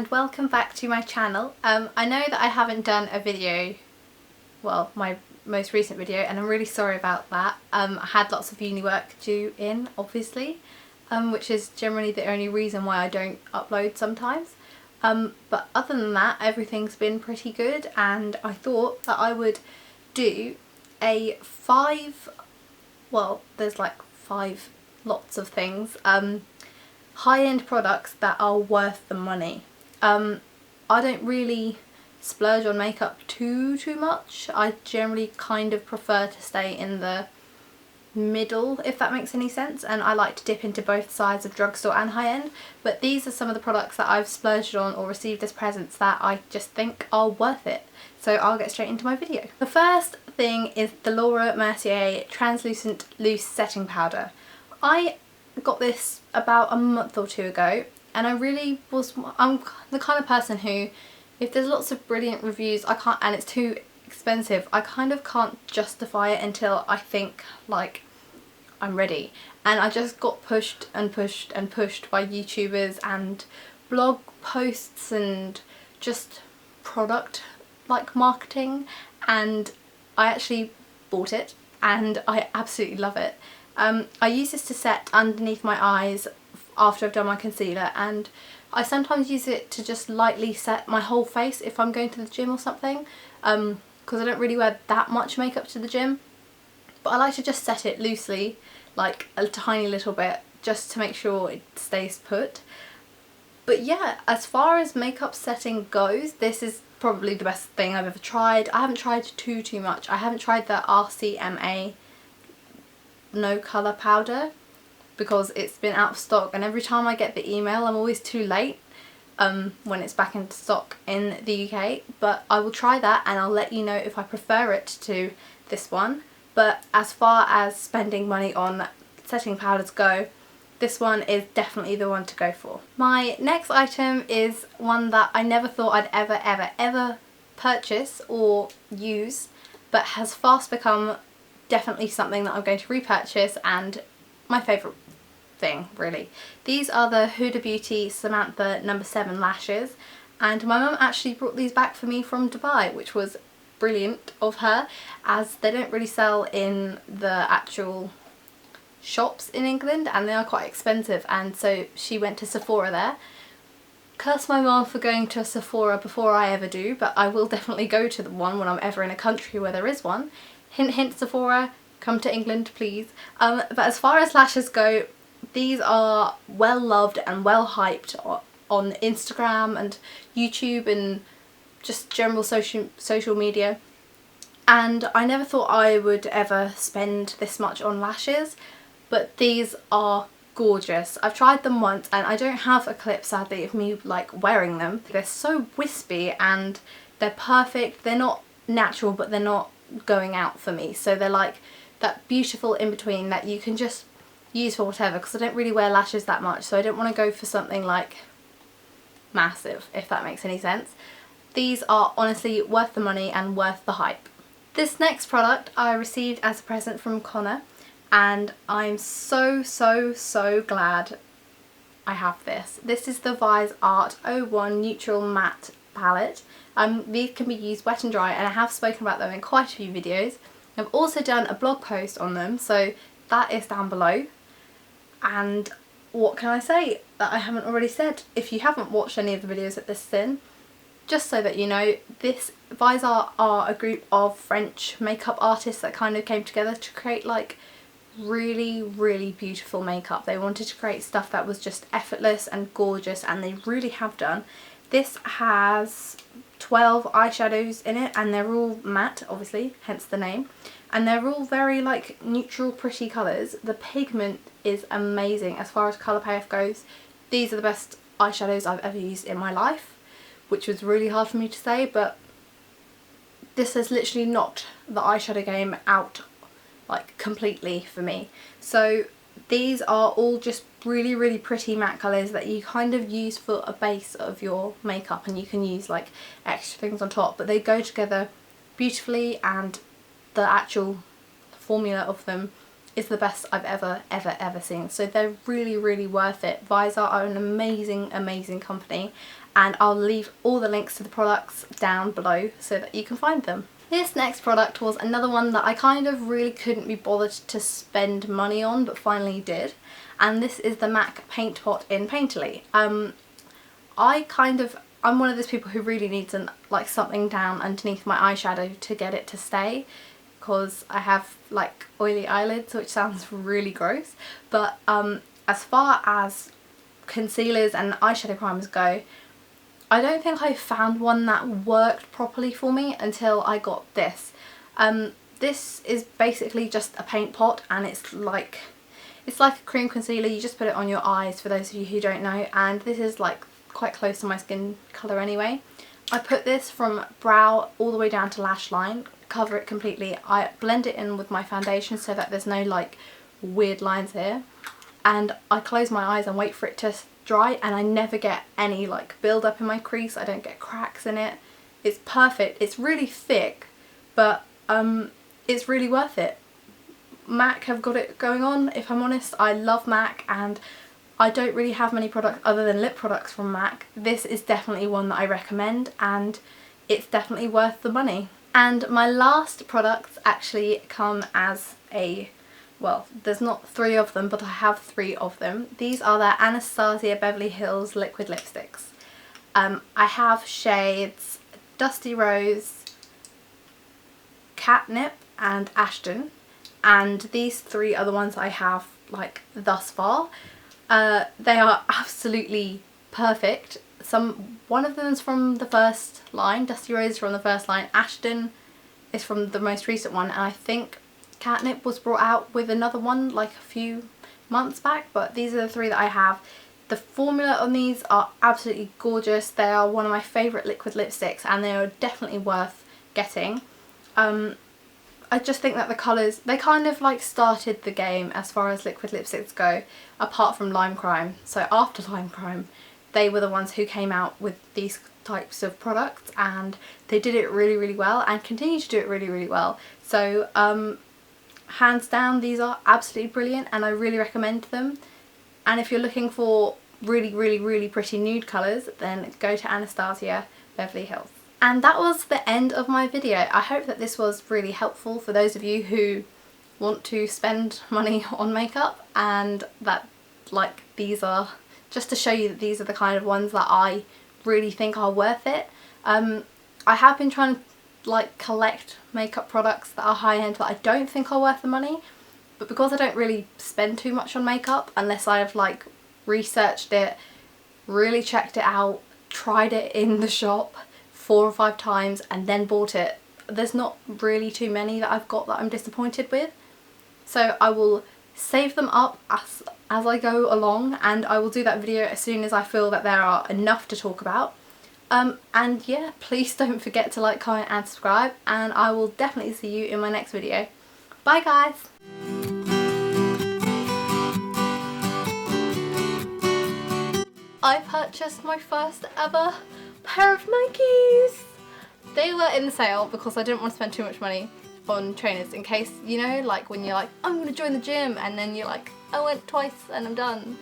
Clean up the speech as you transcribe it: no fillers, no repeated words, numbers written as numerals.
and welcome back to my channel. I know that I haven't done a video, well, my most recent video, and I'm really sorry about that. I had lots of uni work due in, obviously, which is generally the only reason why I don't upload sometimes. But other than that, everything's been pretty good, and I thought that I would do a there's like 5 lots of things, high-end products that are worth the money. I don't really splurge on makeup too much. I generally kind of prefer to stay in the middle, if that makes any sense, and I like to dip into both sides of drugstore and high-end, but these are some of the products that I've splurged on or received as presents that I just think are worth it. So I'll get straight into my video. The first thing is the Laura Mercier Translucent Loose Setting Powder. I got this about a month or 2 ago, and I'm the kind of person who, if there's lots of brilliant reviews and it's too expensive, I kind of can't justify it until I think like I'm ready. And I just got pushed and pushed and pushed by YouTubers and blog posts and just product like marketing, and I actually bought it and I absolutely love it. I use this to set underneath my eyes after I've done my concealer, and I sometimes use it to just lightly set my whole face if I'm going to the gym or something, because I don't really wear that much makeup to the gym, but I like to just set it loosely, like a tiny little bit, just to make sure it stays put. But yeah, as far as makeup setting goes, this is probably the best thing I've ever tried. I haven't tried too much. I haven't tried the RCMA no colour powder because it's been out of stock, and every time I get the email I'm always too late when it's back in stock in the UK. But I will try that and I'll let you know if I prefer it to this one. But as far as spending money on setting powders go, this one is definitely the one to go for. My next item is one that I never thought I'd ever purchase or use, but has fast become definitely something that I'm going to repurchase, and my favourite thing really. These are the Huda Beauty Samantha No. 7 lashes, and my mum actually brought these back for me from Dubai, which was brilliant of her, as they don't really sell in the actual shops in England and they are quite expensive, and so she went to Sephora there. Curse my mum for going to a Sephora before I ever do, but I will definitely go to the one when I'm ever in a country where there is one. Hint hint, Sephora, come to England please. But as far as lashes go, these are well loved and well hyped on Instagram and YouTube and just general social media, and I never thought I would ever spend this much on lashes, but these are gorgeous. I've tried them once and I don't have a clip sadly of me like wearing them. They're so wispy and they're perfect. They're not natural, but they're not going out for me, so they're like that beautiful in between that you can just use for whatever, because I don't really wear lashes that much, so I don't want to go for something like massive, if that makes any sense. These are honestly worth the money and worth the hype. This next product I received as a present from Connor, and I'm so glad I have this. This is the Vise Art 01 Neutral Matte Palette. These can be used wet and dry, and I have spoken about them in quite a few videos. I've also done a blog post on them, so that is down below. And what can I say that I haven't already said? If you haven't watched any of the videos that this is in, just so that you know, this Vise Art are a group of French makeup artists that kind of came together to create like really beautiful makeup. They wanted to create stuff that was just effortless and gorgeous, and they really have done. This has 12 eyeshadows in it, and they're all matte, obviously, hence the name, and they're all very like neutral pretty colours. The pigment is amazing as far as colour payoff goes. These are the best eyeshadows I've ever used in my life, which was really hard for me to say, but this has literally knocked the eyeshadow game out like completely for me. So these are all just really pretty matte colours that you kind of use for a base of your makeup, and you can use like extra things on top, but they go together beautifully, and the actual formula of them is the best I've ever seen. So they're really worth it. Vise Art are an amazing company, and I'll leave all the links to the products down below so that you can find them. This next product was another one that I kind of really couldn't be bothered to spend money on but finally did, and this is the MAC Paint Pot in Painterly. I'm one of those people who really needs something down underneath my eyeshadow to get it to stay, because I have like oily eyelids, which sounds really gross, but as far as concealers and eyeshadow primers go, I don't think I found one that worked properly for me until I got this. This is basically just a paint pot, and it's like a cream concealer. You just put it on your eyes, for those of you who don't know, and this is like quite close to my skin colour anyway. I put this from brow all the way down to lash line, cover it completely. I blend it in with my foundation so that there's no like weird lines here, and I close my eyes and wait for it to dry, and I never get any like build up in my crease. I don't get cracks in it. It's perfect. It's really thick, but it's really worth it. MAC have got it going on, if I'm honest. I love MAC, and I don't really have many products other than lip products from MAC. This is definitely one that I recommend, and it's definitely worth the money. And my last products actually come as a, well, there's not 3 of them, but I have 3 of them. These are the Anastasia Beverly Hills liquid lipsticks. I have shades Dusty Rose, Catnip and Ashton, and these 3 are the ones I have like thus far. They are absolutely perfect. One of them is from the first line, Dusty Rose is from the first line, Ashton is from the most recent one, and I think Catnip was brought out with another one like a few months back, but these are the 3 that I have. The formula on these are absolutely gorgeous. They are one of my favourite liquid lipsticks, and they are definitely worth getting. I just think that the colours, they kind of like started the game as far as liquid lipsticks go, apart from Lime Crime. So after Lime Crime, they were the ones who came out with these types of products, and they did it really, really well and continue to do it really, really well. So hands down, these are absolutely brilliant, and I really recommend them. And if you're looking for really, really, really pretty nude colours, then go to Anastasia Beverly Hills. And that was the end of my video. I hope that this was really helpful for those of you who want to spend money on makeup, and that like these are, just to show you that these are the kind of ones that I really think are worth it. I have been trying to like collect makeup products that are high end that I don't think are worth the money, but because I don't really spend too much on makeup unless I've like researched it, really checked it out, tried it in the shop 4 or 5 times and then bought it, there's not really too many that I've got that I'm disappointed with. So I will save them up as I go along, and I will do that video as soon as I feel that there are enough to talk about. And yeah, please don't forget to like, comment and subscribe, and I will definitely see you in my next video. Bye guys! I purchased my first ever pair of Nikes! They were in the sale because I didn't want to spend too much money on trainers, in case, you know, like when you're like, I'm gonna join the gym, and then you're like, I went twice and I'm done.